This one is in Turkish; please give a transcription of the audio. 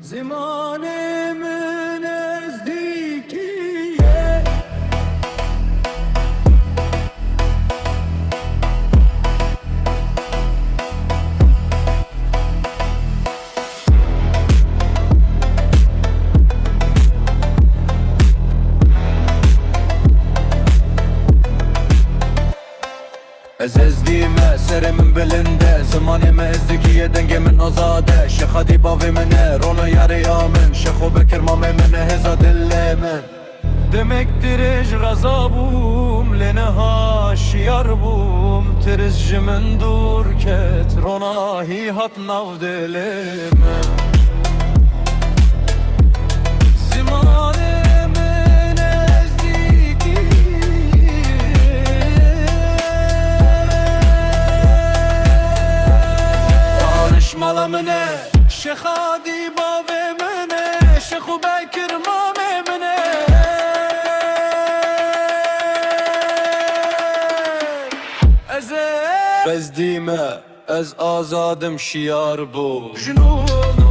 زماني من ازديكيه ازديمه سر من بلنده زماني من ازديكيه دنگه من آزاده شخدی باوی منه رونو یاری آمن شخو بکر مامه منه هزا دل من demektir eş gazabum leneha şiyar bum teriz jimin dur ket rona hi hat nav dilime zimanemin ezdiki tanışmalı mene şehadi bave mene şehu bekir mame mene از ديمه از آزادم شیار بو جنون